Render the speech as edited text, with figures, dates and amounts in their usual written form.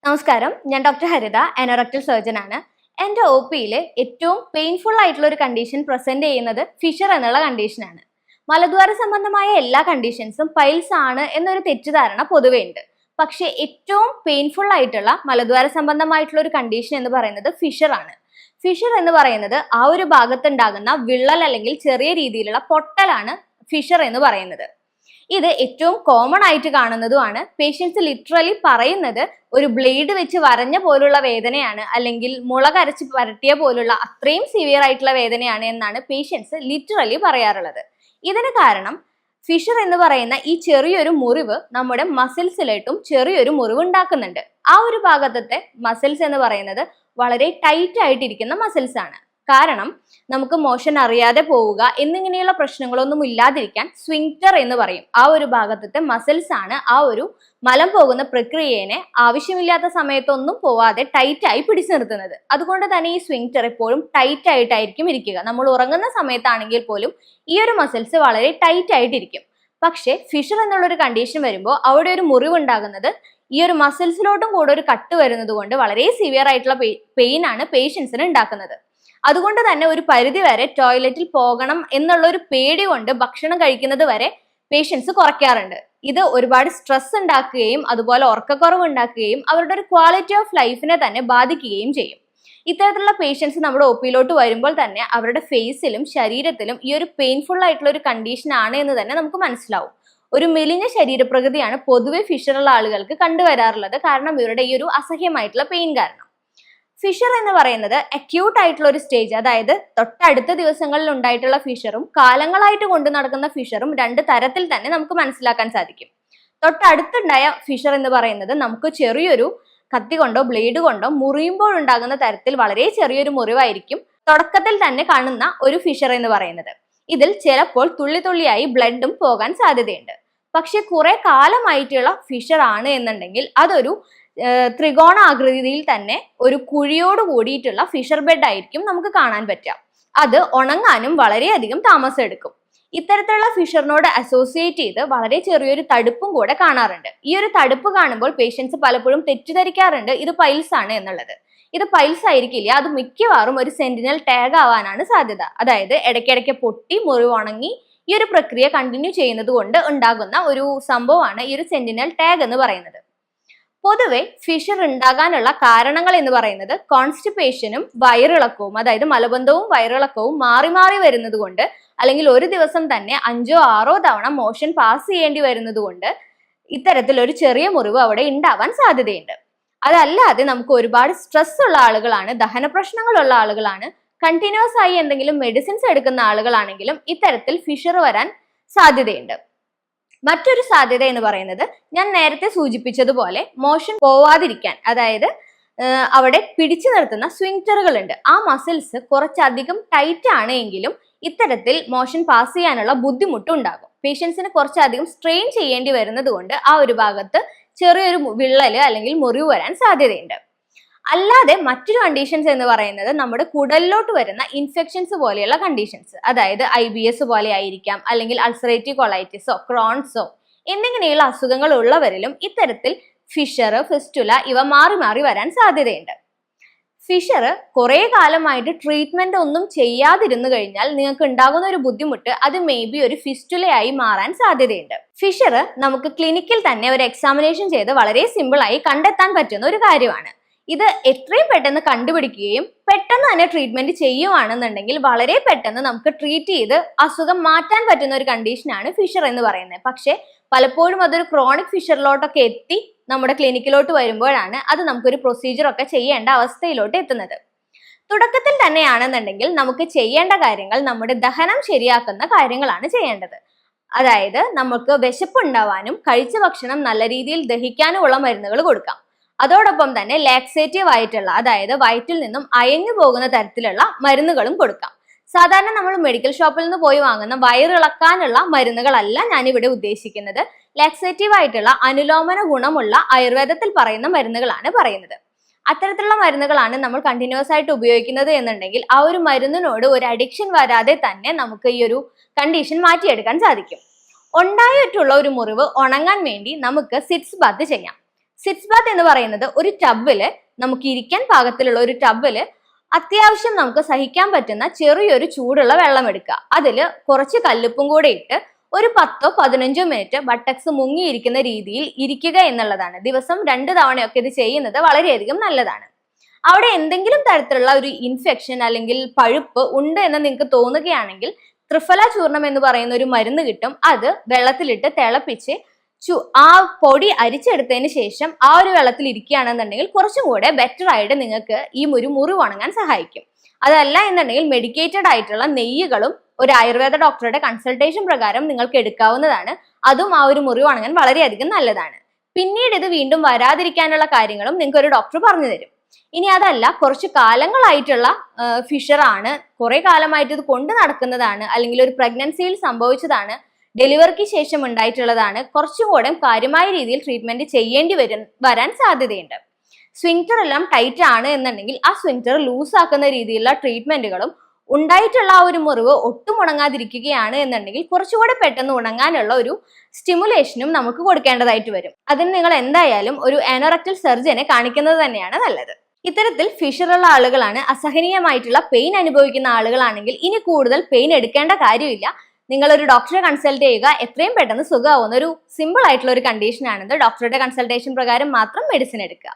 നമസ്കാരം, ഞാൻ ഡോക്ടർ ഹരിത, അനോറക്ടൽ സർജൻ ആണ്. എൻ്റെ ഒ പിയിൽ ഏറ്റവും പെയിൻഫുൾ ആയിട്ടുള്ള ഒരു കണ്ടീഷൻ പ്രസന്റ് ചെയ്യുന്നത് ഫിഷർ എന്നുള്ള കണ്ടീഷനാണ്. മലദ്വാര സംബന്ധമായ എല്ലാ കണ്ടീഷൻസും പൈൽസ് ആണ് എന്നൊരു തെറ്റിദ്ധാരണ പൊതുവെ ഉണ്ട്. പക്ഷേ ഏറ്റവും പെയിൻഫുൾ ആയിട്ടുള്ള മലദ്വാര സംബന്ധമായിട്ടുള്ള ഒരു കണ്ടീഷൻ എന്ന് പറയുന്നത് ഫിഷർ ആണ്. ഫിഷർ എന്ന് പറയുന്നത് ആ ഒരു ഭാഗത്തുണ്ടാകുന്ന വിള്ളൽ അല്ലെങ്കിൽ ചെറിയ രീതിയിലുള്ള പൊട്ടലാണ് ഫിഷർ എന്ന് പറയുന്നത്. ഇത് ഏറ്റവും കോമൺ ആയിട്ട് കാണുന്നതുമാണ്. പേഷ്യൻസ് ലിറ്ററലി പറയുന്നത് ഒരു ബ്ലേഡ് വെച്ച് വരഞ്ഞ പോലുള്ള വേദനയാണ്, അല്ലെങ്കിൽ മുളക് അരച്ച് പരട്ടിയ പോലുള്ള അത്രയും സിവിയർ ആയിട്ടുള്ള വേദനയാണ് എന്നാണ് പേഷ്യൻസ് ലിറ്ററലി പറയാറുള്ളത്. ഇതിന് കാരണം ഫിഷർ എന്ന് പറയുന്ന ഈ ചെറിയൊരു മുറിവ് നമ്മുടെ മസിൽസിലായിട്ടും ചെറിയൊരു മുറിവ് ഉണ്ടാക്കുന്നുണ്ട്. ആ ഒരു ഭാഗത്തെ മസിൽസ് എന്ന് പറയുന്നത് വളരെ ടൈറ്റ് ആയിട്ടിരിക്കുന്ന മസിൽസ് ആണ്. കാരണം നമുക്ക് മോഷൻ അറിയാതെ പോവുക എന്നിങ്ങനെയുള്ള പ്രശ്നങ്ങളൊന്നും ഇല്ലാതിരിക്കാൻ സ്വിങ്ക്റ്റർ എന്ന് പറയും. ആ ഒരു ഭാഗത്തെ മസിൽസ് ആണ് ആ ഒരു മലം പോകുന്ന പ്രക്രിയയെ ആവശ്യമില്ലാത്ത സമയത്തൊന്നും പോവാതെ ടൈറ്റ് ആയി പിടിച്ചു നിർത്തുന്നത്. അതുകൊണ്ട് തന്നെ ഈ സ്വിങ്ക്റ്റർ എപ്പോഴും ടൈറ്റ് ആയിട്ടായിരിക്കും ഇരിക്കുക. നമ്മൾ ഉറങ്ങുന്ന സമയത്താണെങ്കിൽ പോലും ഈ ഒരു മസിൽസ് വളരെ ടൈറ്റ് ആയിട്ടിരിക്കും. പക്ഷെ ഫിഷർ എന്നുള്ളൊരു കണ്ടീഷൻ വരുമ്പോൾ അവിടെ ഒരു മുറിവ് ഉണ്ടാകുന്നത് ഈ ഒരു മസിൽസിലോട്ടും കൂടെ ഒരു കട്ട് വരുന്നത് കൊണ്ട് വളരെ സിവിയർ ആയിട്ടുള്ള പെയിൻ ആണ് പേഷ്യൻസിന് ഉണ്ടാക്കുന്നത്. അതുകൊണ്ട് തന്നെ ഒരു പരിധി വരെ ടോയ്ലറ്റിൽ പോകണം എന്നുള്ള ഒരു പേടി കൊണ്ട് ഭക്ഷണം കഴിക്കുന്നത് വരെ പേഷ്യൻസ് കുറയ്ക്കാറുണ്ട്. ഇത് ഒരുപാട് സ്ട്രെസ് ഉണ്ടാക്കുകയും അതുപോലെ ഉറക്കക്കുറവ് ഉണ്ടാക്കുകയും അവരുടെ ഒരു ക്വാളിറ്റി ഓഫ് ലൈഫിനെ തന്നെ ബാധിക്കുകയും ചെയ്യും. ഇത്തരത്തിലുള്ള പേഷ്യൻസ് നമ്മുടെ ഒ പിയിലോട്ട് വരുമ്പോൾ തന്നെ അവരുടെ ഫേസിലും ശരീരത്തിലും ഈ ഒരു പെയിൻഫുൾ ആയിട്ടുള്ള ഒരു കണ്ടീഷൻ ആണ് എന്ന് തന്നെ നമുക്ക് മനസ്സിലാവും. ഒരു മെലിഞ്ഞ ശരീരപ്രകൃതിയാണ് പൊതുവെ ഫിഷറുള്ള ആളുകൾക്ക് കണ്ടുവരാറുള്ളത്. കാരണം ഇവരുടെ ഈ ഒരു അസഹ്യമായിട്ടുള്ള പെയിൻ കാരണം. ഫിഷർ എന്ന് പറയുന്നത് അക്യൂട്ട് ആയിട്ടുള്ള ഒരു സ്റ്റേജ്, അതായത് തൊട്ടടുത്ത ദിവസങ്ങളിൽ ഉണ്ടായിട്ടുള്ള ഫിഷറും കാലങ്ങളായിട്ട് കൊണ്ടു നടക്കുന്ന ഫിഷറും രണ്ട് തരത്തിൽ തന്നെ നമുക്ക് മനസ്സിലാക്കാൻ സാധിക്കും. തൊട്ടടുത്തുണ്ടായ ഫിഷർ എന്ന് പറയുന്നത് നമുക്ക് ചെറിയൊരു കത്തി കൊണ്ടോ ബ്ലേഡ് കൊണ്ടോ മുറിയുമ്പോൾ ഉണ്ടാകുന്ന തരത്തിൽ വളരെ ചെറിയൊരു മുറിവായിരിക്കും തുടക്കത്തിൽ തന്നെ കാണുന്ന ഒരു ഫിഷർ എന്ന് പറയുന്നത്. ഇതിൽ ചിലപ്പോൾ തുള്ളി തുള്ളിയായി ബ്ലഡും പോകാൻ സാധ്യതയുണ്ട്. പക്ഷെ കുറെ കാലമായിട്ടുള്ള ഫിഷർ ആണ് എന്നുണ്ടെങ്കിൽ അതൊരു ത്രികോണ ആകൃതിയിൽ തന്നെ ഒരു കുഴിയോട് കൂടിയിട്ടുള്ള ഫിഷർ ബെഡ് ആയിരിക്കും നമുക്ക് കാണാൻ പറ്റുക. അത് ഉണങ്ങാനും വളരെയധികം താമസം എടുക്കും. ഇത്തരത്തിലുള്ള ഫിഷറിനോട് അസോസിയേറ്റ് ചെയ്ത് വളരെ ചെറിയൊരു തടുപ്പും കൂടെ കാണാറുണ്ട്. ഈ ഒരു തടുപ്പ് കാണുമ്പോൾ പേഷ്യൻസ് പലപ്പോഴും തെറ്റിദ്ധരിക്കാറുണ്ട് ഇത് പൈൽസ് ആണ് എന്നുള്ളത്. ഇത് പൈൽസ് ആയിരിക്കില്ല, അത് മിക്കവാറും ഒരു സെന്റിനൽ ടാഗ് ആവാനാണ് സാധ്യത. അതായത് ഇടയ്ക്കിടയ്ക്ക് പൊട്ടി മുറിവ് ഉണങ്ങി ഈ ഒരു പ്രക്രിയ കണ്ടിന്യൂ ചെയ്യുന്നത് കൊണ്ട് ഉണ്ടാകുന്ന ഒരു സംഭവമാണ് ഈ ഒരു സെന്റിനൽ ടാഗ് എന്ന് പറയുന്നത്. പൊതുവെ ഫിഷർ ഉണ്ടാകാനുള്ള കാരണങ്ങൾ എന്ന് പറയുന്നത് കോൺസ്റ്റിപ്പേഷനും വയറിളക്കവും, അതായത് മലബന്ധവും വയറിളക്കവും മാറി മാറി വരുന്നത് കൊണ്ട്, അല്ലെങ്കിൽ ഒരു ദിവസം തന്നെ 5 or 6 തവണ മോഷൻ പാസ് ചെയ്യേണ്ടി വരുന്നത് കൊണ്ട് ഇത്തരത്തിൽ ഒരു ചെറിയ മുറിവ് അവിടെ ഉണ്ടാവാൻ സാധ്യതയുണ്ട്. അതല്ലാതെ നമുക്ക് ഒരുപാട് സ്ട്രെസ് ഉള്ള ആളുകളാണ്, ദഹന പ്രശ്നങ്ങളുള്ള ആളുകളാണ്, കണ്ടിന്യൂസ് ആയി എന്തെങ്കിലും മെഡിസിൻസ് എടുക്കുന്ന ആളുകളാണെങ്കിലും ഇത്തരത്തിൽ ഫിഷർ വരാൻ സാധ്യതയുണ്ട്. മറ്റൊരു സാധ്യത എന്ന് പറയുന്നത് ഞാൻ നേരത്തെ സൂചിപ്പിച്ചതുപോലെ മോഷൻ പോവാതിരിക്കാൻ, അതായത് അവിടെ പിടിച്ചു നിർത്തുന്ന സ്വിങ്ക്റ്ററുകൾ ഉണ്ട്. ആ മസിൽസ് കുറച്ചധികം ടൈറ്റ് ആണ് എങ്കിലും ഇത്തരത്തിൽ മോഷൻ പാസ് ചെയ്യാനുള്ള ബുദ്ധിമുട്ട് ഉണ്ടാകും. പേഷ്യൻസിന് കുറച്ചധികം സ്ട്രെയിൻ ചെയ്യേണ്ടി വരുന്നത് കൊണ്ട് ആ ഒരു ഭാഗത്ത് ചെറിയൊരു വിള്ളല് അല്ലെങ്കിൽ മുറിവ് വരാൻ സാധ്യതയുണ്ട്. അല്ലാതെ മറ്റൊരു കണ്ടീഷൻസ് എന്ന് പറയുന്നത് നമ്മുടെ കുടലിലോട്ട് വരുന്ന ഇൻഫെക്ഷൻസ് പോലെയുള്ള കണ്ടീഷൻസ്, അതായത് IBS പോലെ ആയിരിക്കാം, അല്ലെങ്കിൽ അൾസറേറ്റീവ് കൊളൈറ്റിസോ ക്രോൺസോ എന്നിങ്ങനെയുള്ള അസുഖങ്ങൾ ഉള്ളവരിലും ഇത്തരത്തിൽ ഫിഷർ, ഫിസ്റ്റുല ഇവ മാറി മാറി വരാൻ സാധ്യതയുണ്ട്. ഫിഷർ കുറെ കാലമായിട്ട് ട്രീറ്റ്മെന്റ് ഒന്നും ചെയ്യാതിരുന്നു കഴിഞ്ഞാൽ നിങ്ങൾക്ക് ഉണ്ടാകുന്ന ഒരു ബുദ്ധിമുട്ട് അത് മേ ബി ഒരു ഫിസ്റ്റുലയായി മാറാൻ സാധ്യതയുണ്ട്. ഫിഷർ നമുക്ക് ക്ലിനിക്കിൽ തന്നെ ഒരു എക്സാമിനേഷൻ ചെയ്ത് വളരെ സിമ്പിൾ ആയി കണ്ടെത്താൻ പറ്റുന്ന ഒരു കാര്യമാണ്. ഇത് എത്രയും പെട്ടെന്ന് കണ്ടുപിടിക്കുകയും പെട്ടെന്ന് തന്നെ ട്രീറ്റ്മെന്റ് ചെയ്യുവാണെന്നുണ്ടെങ്കിൽ വളരെ പെട്ടെന്ന് നമുക്ക് ട്രീറ്റ് ചെയ്ത് അസുഖം മാറ്റാൻ പറ്റുന്ന ഒരു കണ്ടീഷനാണ് ഫിഷർ എന്ന് പറയുന്നത്. പക്ഷെ പലപ്പോഴും അതൊരു ക്രോണിക് ഫിഷറിലോട്ടൊക്കെ എത്തി നമ്മുടെ ക്ലിനിക്കിലോട്ട് വരുമ്പോഴാണ് അത് നമുക്കൊരു പ്രൊസീജിയർ ഒക്കെ ചെയ്യേണ്ട അവസ്ഥയിലോട്ട് എത്തുന്നത്. തുടക്കത്തിൽ തന്നെയാണെന്നുണ്ടെങ്കിൽ നമുക്ക് ചെയ്യേണ്ട കാര്യങ്ങൾ നമ്മുടെ ദഹനം ശരിയാക്കുന്ന കാര്യങ്ങളാണ് ചെയ്യേണ്ടത്. അതായത് നമുക്ക് വിശപ്പുണ്ടാവാനും കഴിച്ച ഭക്ഷണം നല്ല രീതിയിൽ ദഹിക്കാനുമുള്ള മരുന്നുകൾ കൊടുക്കാം. അതോടൊപ്പം തന്നെ ലാക്സേറ്റീവ് ആയിട്ടുള്ള, അതായത് വയറ്റിൽ നിന്നും അയഞ്ഞു പോകുന്ന തരത്തിലുള്ള മരുന്നുകളും കൊടുക്കാം. സാധാരണ നമ്മൾ മെഡിക്കൽ ഷോപ്പിൽ നിന്ന് പോയി വാങ്ങുന്ന വയറിളക്കാനുള്ള മരുന്നുകളല്ല ഞാനിവിടെ ഉദ്ദേശിക്കുന്നത്. ലാക്സേറ്റീവ് ആയിട്ടുള്ള അനുലോമന ഗുണമുള്ള ആയുർവേദത്തിൽ പറയുന്ന മരുന്നുകളാണ് പറയുന്നത്. അത്തരത്തിലുള്ള മരുന്നുകളാണ് നമ്മൾ കണ്ടിന്യൂസ് ആയിട്ട് ഉപയോഗിക്കുന്നത് എന്നുണ്ടെങ്കിൽ ആ ഒരു മരുന്നിനോട് ഒരു അഡിക്ഷൻ വരാതെ തന്നെ നമുക്ക് ഈ ഒരു കണ്ടീഷൻ മാറ്റിയെടുക്കാൻ സാധിക്കും. ഉണ്ടായിട്ടുള്ള ഒരു മുറിവ് ഉണങ്ങാൻ വേണ്ടി നമുക്ക് സിറ്റ്സ് ബാത്ത് ചെയ്യാം. സിറ്റ്സ് ബാത്ത് എന്ന് പറയുന്നത് ഒരു ടബില്, നമുക്ക് ഇരിക്കാൻ പാകത്തിലുള്ള ഒരു ടബില് അത്യാവശ്യം നമുക്ക് സഹിക്കാൻ പറ്റുന്ന ചെറിയൊരു ചൂടുള്ള വെള്ളം എടുക്കുക. അതിൽ കുറച്ച് കല്ലുപ്പും കൂടെ ഇട്ട് ഒരു 10-15 മിനിറ്റ് ബട്ടക്സ് മുങ്ങിയിരിക്കുന്ന രീതിയിൽ ഇരിക്കുക എന്നുള്ളതാണ്. ദിവസം 2 തവണയൊക്കെ ഇത് ചെയ്യുന്നത് വളരെയധികം നല്ലതാണ്. അവിടെ എന്തെങ്കിലും തരത്തിലുള്ള ഒരു ഇൻഫെക്ഷൻ അല്ലെങ്കിൽ പഴുപ്പ് ഉണ്ട് എന്ന് നിങ്ങൾക്ക് തോന്നുകയാണെങ്കിൽ ത്രിഫല ചൂർണം എന്ന് പറയുന്ന ഒരു മരുന്ന് കിട്ടും. അത് വെള്ളത്തിലിട്ട് തിളപ്പിച്ച് ആ പൊടി അരിച്ചെടുത്തതിന് ശേഷം ആ ഒരു വെള്ളത്തിൽ ഇരിക്കുകയാണെന്നുണ്ടെങ്കിൽ കുറച്ചും കൂടെ ബെറ്റർ ആയിട്ട് നിങ്ങൾക്ക് ഈ മുറിവ് ഉണങ്ങാൻ സഹായിക്കും. അതല്ല എന്നുണ്ടെങ്കിൽ മെഡിക്കേറ്റഡ് ആയിട്ടുള്ള നെയ്യുകളും ഒരു ആയുർവേദ ഡോക്ടറുടെ കൺസൾട്ടേഷൻ പ്രകാരം നിങ്ങൾക്ക് എടുക്കാവുന്നതാണ്. അതും ആ ഒരു മുറിവ് ഉണങ്ങാൻ വളരെയധികം നല്ലതാണ്. പിന്നീട് ഇത് വീണ്ടും വരാതിരിക്കാനുള്ള കാര്യങ്ങളും നിങ്ങൾക്ക് ഒരു ഡോക്ടർ പറഞ്ഞു തരും. ഇനി അതല്ല, കുറച്ച് കാലങ്ങളായിട്ടുള്ള ഫിഷറാണ്, കുറെ കാലമായിട്ട് ഇത് കൊണ്ട് നടക്കുന്നതാണ്, അല്ലെങ്കിൽ ഒരു പ്രഗ്നൻസിയിൽ സംഭവിച്ചതാണ്, ഡെലിവറിക്ക് ശേഷം ഉണ്ടായിട്ടുള്ളതാണ്, കുറച്ചും കൂടെ കാര്യമായ രീതിയിൽ ട്രീറ്റ്മെന്റ് ചെയ്യേണ്ടി വരാൻ സാധ്യതയുണ്ട്. സ്വിങ്റ്റർ എല്ലാം ടൈറ്റ് ആണ് എന്നുണ്ടെങ്കിൽ ആ സ്വിങ്റ്റർ ലൂസ് ആക്കുന്ന രീതിയിലുള്ള ട്രീറ്റ്മെന്റുകളും, ഉണ്ടായിട്ടുള്ള ആ ഒരു മുറിവ് ഒട്ടും ഉണങ്ങാതിരിക്കുകയാണ് എന്നുണ്ടെങ്കിൽ കുറച്ചുകൂടെ പെട്ടെന്ന് ഉണങ്ങാനുള്ള ഒരു സ്റ്റിമുലേഷനും നമുക്ക് കൊടുക്കേണ്ടതായിട്ട് വരും. അതിന് നിങ്ങൾ എന്തായാലും ഒരു ആനോറക്ടൽ സർജനെ കാണിക്കുന്നത് തന്നെയാണ് നല്ലത്. ഇത്തരത്തിൽ ഫിഷറുള്ള ആളുകളാണ്, അസഹനീയമായിട്ടുള്ള പെയിൻ അനുഭവിക്കുന്ന ആളുകളാണെങ്കിൽ ഇനി കൂടുതൽ പെയിൻ എടുക്കേണ്ട കാര്യമില്ല. നിങ്ങൾ ഒരു ഡോക്ടറെ കൺസൾട്ട് ചെയ്യുക. എത്രയും പെട്ടെന്ന് സുഖമാവുന്ന ഒരു സിമ്പിൾ ആയിട്ടുള്ള ഒരു കണ്ടീഷൻ ആണിത്. ഡോക്ടറുടെ കൺസൾട്ടേഷൻ പ്രകാരം മാത്രം മെഡിസിൻ എടുക്കുക.